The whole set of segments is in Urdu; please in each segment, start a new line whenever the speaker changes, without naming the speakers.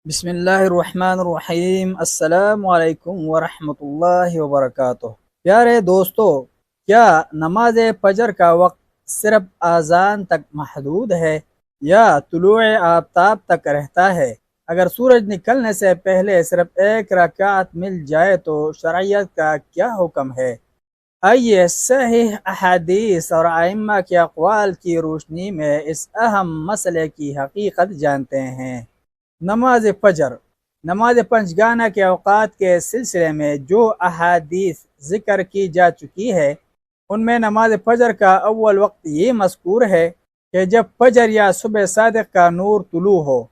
بسم اللہ الرحمن الرحیم۔ السلام علیکم ورحمۃ اللہ وبرکاتہ۔ پیارے دوستو، کیا نماز فجر کا وقت صرف اذان تک محدود ہے یا طلوع آفتاب تک رہتا ہے؟ اگر سورج نکلنے سے پہلے صرف ایک رکعت مل جائے تو شرعیت کا کیا حکم ہے؟ آئیے صحیح احادیث اور ائمہ کے اقوال کی روشنی میں اس اہم مسئلے کی حقیقت جانتے ہیں۔ نماز فجر، نماز پنجگانہ کے اوقات کے سلسلے میں جو احادیث ذکر کی جا چکی ہے ان میں نماز فجر کا اول وقت یہ مذکور ہے کہ جب فجر یا صبح صادق کا نور طلوع ہو۔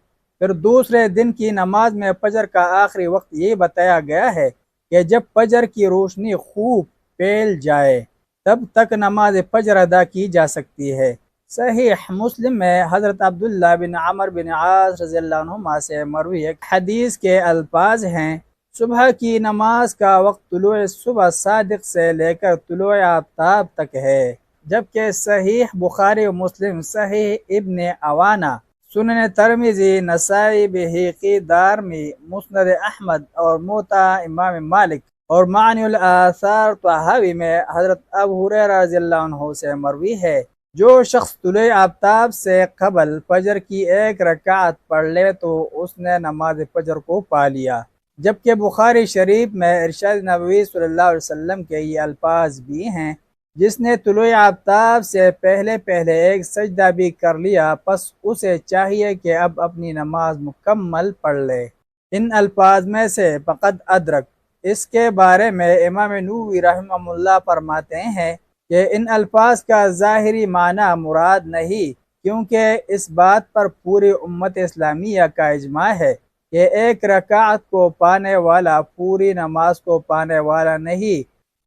پھر دوسرے دن کی نماز میں فجر کا آخری وقت یہ بتایا گیا ہے کہ جب فجر کی روشنی خوب پھیل جائے تب تک نماز فجر ادا کی جا سکتی ہے۔ صحیح مسلم میں حضرت عبداللہ بن عمر بن عاص رضی اللہ عنہما سے مروی ایک حدیث کے الفاظ ہیں: صبح کی نماز کا وقت طلوع صبح صادق سے لے کر طلوع آفتاب تک ہے، جبکہ صحیح بخاری و مسلم، صحیح ابن عوانہ، سنن ترمذی، نسائی، بہقی، دارمی، مسند احمد اور موطا امام مالک اور معنی الآثار طحاوی میں حضرت ابو ہریرہ رضی اللہ عنہ سے مروی ہے: جو شخص طلوع آفتاب سے قبل فجر کی ایک رکعت پڑھ لے تو اس نے نماز فجر کو پا لیا۔ جبکہ بخاری شریف میں ارشاد نبوی صلی اللہ علیہ وسلم کے یہ الفاظ بھی ہیں: جس نے طلوع آفتاب سے پہلے ایک سجدہ بھی کر لیا پس اسے چاہیے کہ اب اپنی نماز مکمل پڑھ لے۔ ان الفاظ میں سے فقط ادرک، اس کے بارے میں امام نووی رحمہ اللہ فرماتے ہیں کہ ان الفاظ کا ظاہری معنی مراد نہیں، کیونکہ اس بات پر پوری امت اسلامیہ کا اجماع ہے کہ ایک رکعت کو پانے والا پوری نماز کو پانے والا نہیں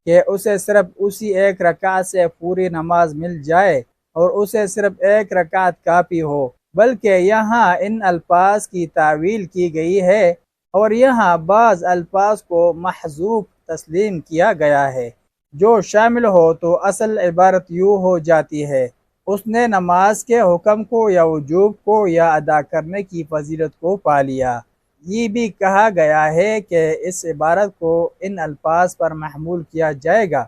کہ اسے صرف اسی ایک رکعت سے پوری نماز مل جائے اور اسے صرف ایک رکعت کافی ہو، بلکہ یہاں ان الفاظ کی تعویل کی گئی ہے اور یہاں بعض الفاظ کو محذوف تسلیم کیا گیا ہے۔ جو شامل ہو تو اصل عبارت یوں ہو جاتی ہے: اس نے نماز کے حکم کو یا وجوب کو یا ادا کرنے کی فضیلت کو پا لیا۔ یہ بھی کہا گیا ہے کہ اس عبارت کو ان الفاظ پر محمول کیا جائے گا: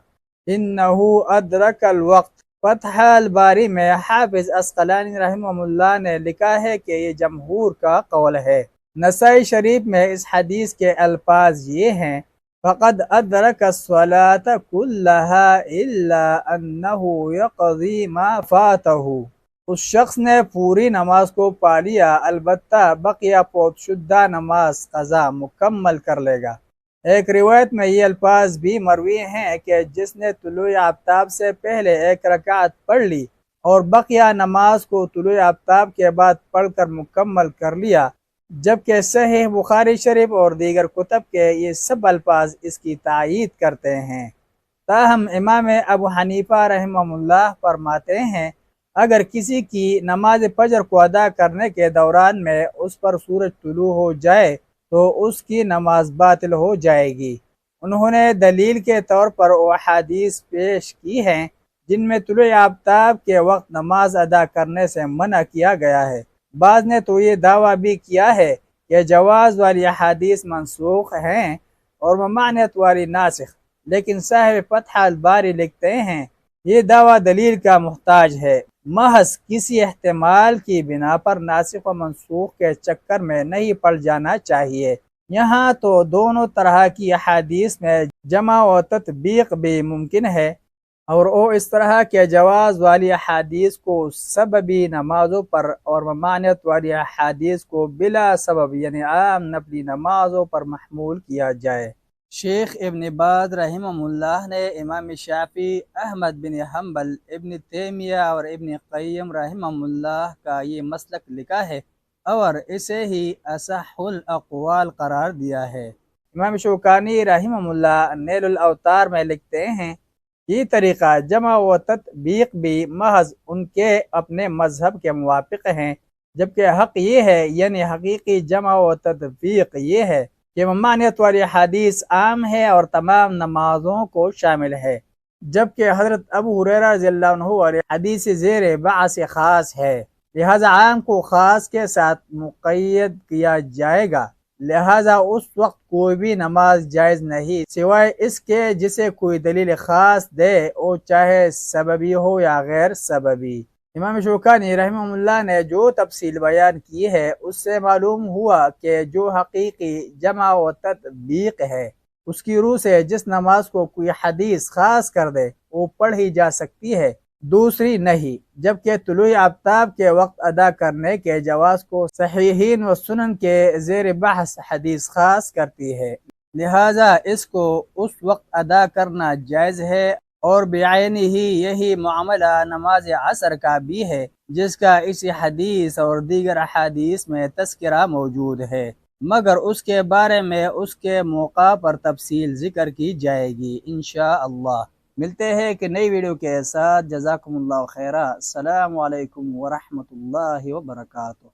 انہو ادرک الوقت۔ فتح الباری میں حافظ عسقلانی رحمہ اللہ نے لکھا ہے کہ یہ جمہور کا قول ہے۔ نسائی شریف میں اس حدیث کے الفاظ یہ ہیں: فقد ادرک الصلاة كلها الا انه يقضي ما فاته۔ اس شخص نے پوری نماز کو پا لیا، البتہ بقیہ فوت شدہ نماز قضا مکمل کر لے گا۔ ایک روایت میں یہ الفاظ بھی مروی ہیں کہ جس نے طلوع آفتاب سے پہلے ایک رکعت پڑھ لی اور بقیہ نماز کو طلوع آفتاب کے بعد پڑھ کر مکمل کر لیا، جبکہ صحیح بخاری شریف اور دیگر کتب کے یہ سب الفاظ اس کی تائید کرتے ہیں۔ تاہم امام ابو حنیفہ رحمہ اللہ فرماتے ہیں اگر کسی کی نماز فجر کو ادا کرنے کے دوران میں اس پر سورج طلوع ہو جائے تو اس کی نماز باطل ہو جائے گی۔ انہوں نے دلیل کے طور پر وہ احادیث پیش کی ہیں جن میں طلوع آفتاب کے وقت نماز ادا کرنے سے منع کیا گیا ہے۔ بعض نے تو یہ دعویٰ بھی کیا ہے کہ جواز والی احادیث منسوخ ہیں اور ممانعت والی ناسخ، لیکن صاحب فتح الباری لکھتے ہیں یہ دعویٰ دلیل کا محتاج ہے، محض کسی احتمال کی بنا پر ناسخ و منسوخ کے چکر میں نہیں پڑ جانا چاہیے۔ یہاں تو دونوں طرح کی احادیث میں جمع و تطبیق بھی ممکن ہے، اور وہ اس طرح کے جواز والی احادیث کو سببی نمازوں پر اور ممانعت والی احادیث کو بلا سبب یعنی عام نفلی نمازوں پر محمول کیا جائے۔ شیخ ابن باز رحمہ اللہ نے امام شافعی، احمد بن حنبل، ابن تیمیہ اور ابن قیم رحمہ اللہ کا یہ مسلک لکھا ہے اور اسے ہی اصح الاقوال قرار دیا ہے۔ امام شوکانی رحمہ اللہ نیل الاوطار میں لکھتے ہیں یہ طریقہ جمع و تطبیق بھی محض ان کے اپنے مذہب کے موافق ہیں، جبکہ حق یہ ہے یعنی حقیقی جمع و تطبیق یہ ہے کہ ممانعت والی حدیث عام ہے اور تمام نمازوں کو شامل ہے، جبکہ حضرت ابو ہریرہ رضی اللہ عنہ والی حدیث زیر بحث خاص ہے۔ لہذا عام کو خاص کے ساتھ مقید کیا جائے گا، لہذا اس وقت کوئی بھی نماز جائز نہیں سوائے اس کے جسے کوئی دلیل خاص دے، اور چاہے سببی ہو یا غیر سببی۔ امام شوکانی رحمہ اللہ نے جو تفصیل بیان کی ہے اس سے معلوم ہوا کہ جو حقیقی جمع و تطبیق ہے اس کی روح سے جس نماز کو کوئی حدیث خاص کر دے وہ پڑھی جا سکتی ہے، دوسری نہیں، جبکہ طلوع آفتاب کے وقت ادا کرنے کے جواز کو صحیحین و سنن کے زیر بحث حدیث خاص کرتی ہے، لہذا اس کو اس وقت ادا کرنا جائز ہے، اور بعینی ہی یہی معاملہ نماز عصر کا بھی ہے جس کا اسی حدیث اور دیگر احادیث میں تذکرہ موجود ہے، مگر اس کے بارے میں اس کے موقع پر تفصیل ذکر کی جائے گی انشاءاللہ۔ ملتے ہیں کہ نئی ویڈیو کے ساتھ، جزاکم اللہ خیرہ، السلام علیکم ورحمۃ اللہ وبرکاتہ۔